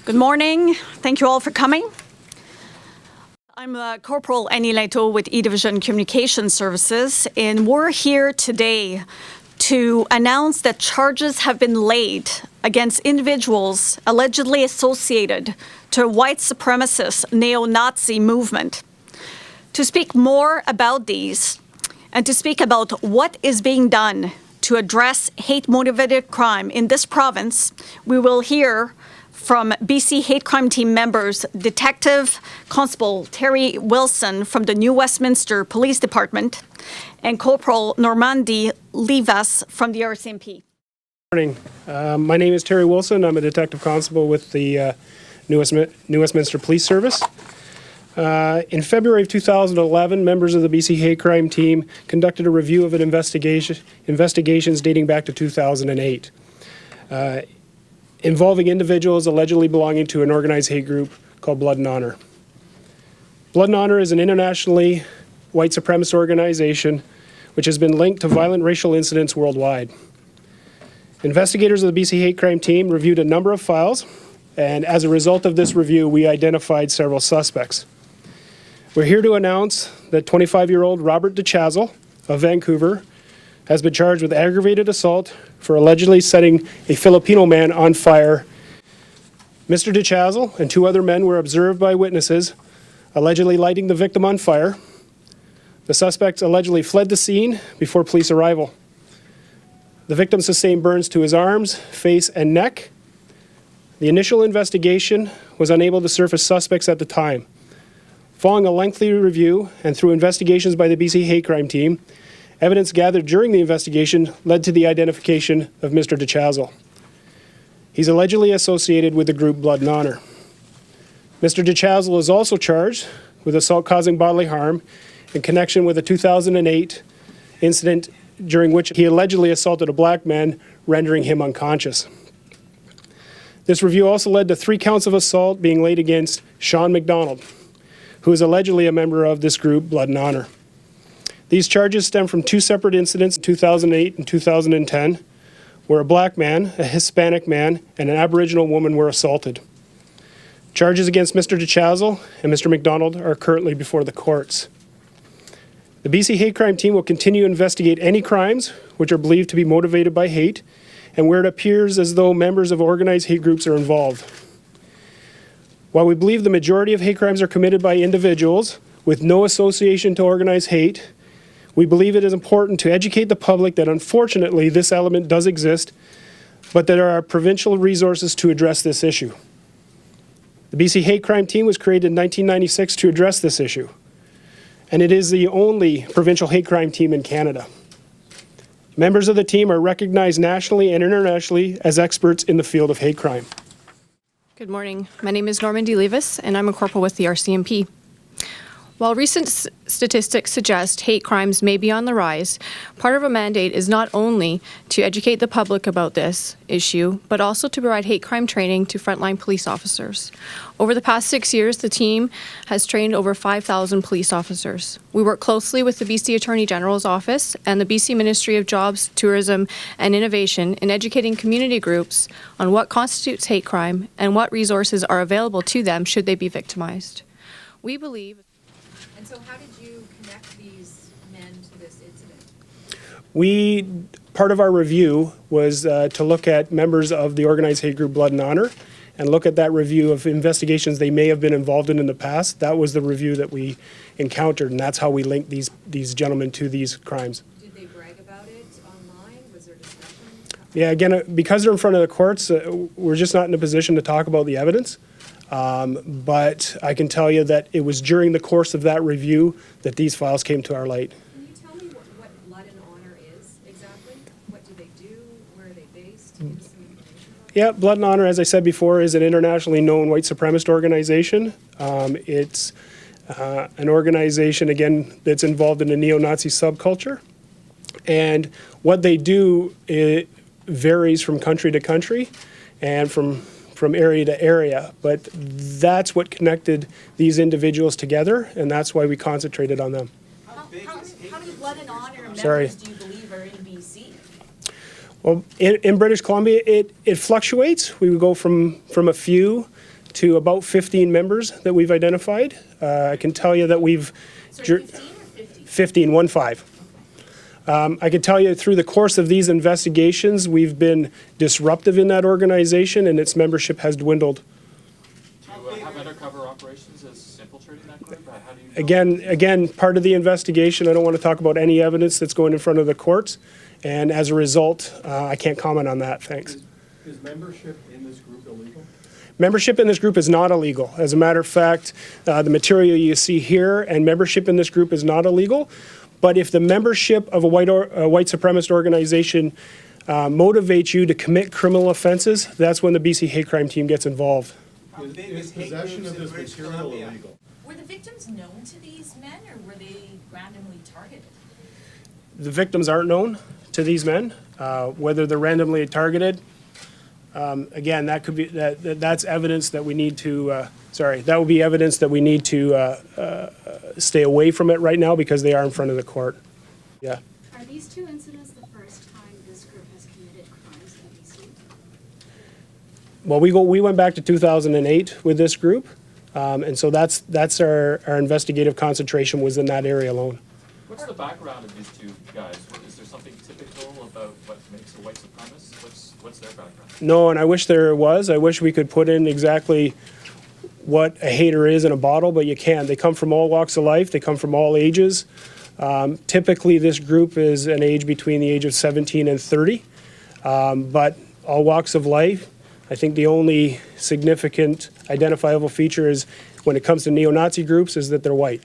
Good morning. Thank you all for coming. I'm Corporal Annie Leto with E-Division Communication Services, and we're here today to announce that charges have been laid against individuals allegedly associated to a white supremacist neo-Nazi movement. To speak more about these and to speak about what is being done to address hate-motivated crime in this province, we will hear from BC Hate Crime Team members, Detective Constable Terry Wilson from the New Westminster Police Department and Corporal Normandy Livas from the RCMP. Good morning. My name is Terry Wilson. I'm a Detective Constable with the New Westminster Police Service. In February of 2011, members of the BC Hate Crime Team conducted a review of investigations dating back to 2008. Involving individuals allegedly belonging to an organized hate group called Blood and Honor. Blood and Honor is an internationally white supremacist organization which has been linked to violent racial incidents worldwide. Investigators of the BC Hate Crime Team reviewed a number of files, and as a result of this review, we identified several suspects. We're here to announce that 25-year-old Robertson de Chazal of Vancouver has been charged with aggravated assault for allegedly setting a Filipino man on fire. Mr. de Chazal and two other men were observed by witnesses allegedly lighting the victim on fire. The suspects allegedly fled the scene before police arrival. The victim sustained burns to his arms, face, and neck. The initial investigation was unable to surface suspects at the time. Following a lengthy review and through investigations by the BC Hate Crime Team, evidence gathered during the investigation led to the identification of Mr. de Chazal. He's allegedly associated with the group Blood and Honor. Mr. de Chazal is also charged with assault causing bodily harm in connection with a 2008 incident during which he allegedly assaulted a black man, rendering him unconscious. This review also led to 3 counts of assault being laid against Shawn MacDonald, who is allegedly a member of this group, Blood and Honor. These charges stem from 2 separate incidents in 2008 and 2010, where a black man, a Hispanic man, and an Aboriginal woman were assaulted. Charges against Mr. de Chazal and Mr. MacDonald are currently before the courts. The BC Hate Crime Team will continue to investigate any crimes which are believed to be motivated by hate and where it appears as though members of organized hate groups are involved. While we believe the majority of hate crimes are committed by individuals with no association to organized hate, we believe it is important to educate the public that unfortunately this element does exist, but that there are provincial resources to address this issue. The BC Hate Crime Team was created in 1996 to address this issue, and it is the only provincial hate crime team in Canada. Members of the team are recognized nationally and internationally as experts in the field of hate crime. Good morning. My name is Normandy Livas, and I'm a corporal with the RCMP. While recent statistics suggest hate crimes may be on the rise, part of a mandate is not only to educate the public about this issue, but also to provide hate crime training to frontline police officers. Over the past 6 years, the team has trained over 5,000 police officers. We work closely with the BC Attorney General's Office and the BC Ministry of Jobs, Tourism and Innovation in educating community groups on what constitutes hate crime and what resources are available to them should they be victimized. We believe... And so how did you connect these men to this incident? Part of our review was to look at members of the organized hate group Blood and Honor and look at that review of investigations they may have been involved in the past. That was the review that we encountered, and that's how we linked these gentlemen to these crimes. Did they brag about it online? Was there discussion? Yeah, again, because they're in front of the courts, we're just not in a position to talk about the evidence. But I can tell you that it was during the course of that review that these files came to our light. Can you tell me what Blood and Honor is exactly? What do they do? Where are they based? Give us some information about that. Yeah, Blood and Honor, as I said before, is an internationally known white supremacist organization. It's an organization, again, that's involved in the neo-Nazi subculture. And what they do, it varies from country to country and from area to area, but that's what connected these individuals together, and that's why we concentrated on them. How many Blood and Honor members do you believe are in BC? Well, in British Columbia, it fluctuates. We would go from a few to about 15 members that we've identified. I can tell you that we've... Sorry, 15 or 50? 15, 1-5. I can tell you through the course of these investigations, we've been disruptive in that organization and its membership has dwindled. Do you have undercover operations as infiltrating that group? How do you Again, part of the investigation, I don't want to talk about any evidence that's going in front of the courts. And as a result, I can't comment on that. Thanks. Is membership in this group illegal? Membership in this group is not illegal. As a matter of fact, the material you see here and membership in this group is not illegal. But if the membership of a white supremacist organization motivates you to commit criminal offenses, that's when the BC Hate Crime Team gets involved. Is possession of this material illegal? Were the victims known to these men, or were they randomly targeted? The victims aren't known to these men. Whether they're randomly targeted, again, that could be that's evidence that we need to. That would be evidence that we need to stay away from it right now because they are in front of the court. Yeah. Are these two incidents the first time this group has committed crimes in BC? Well, we went back to 2008 with this group, and so that's our investigative concentration was in that area alone. What's the background of these two guys? Is there something typical about what makes a white supremacist? What's their background? No, and I wish there was. I wish we could put in exactly what a hater is in a bottle, but you can't. They come from all walks of life. They come from all ages. Typically, this group is an age between the age of 17 and 30, but all walks of life. I think the only significant identifiable feature is when it comes to neo-Nazi groups is that they're white.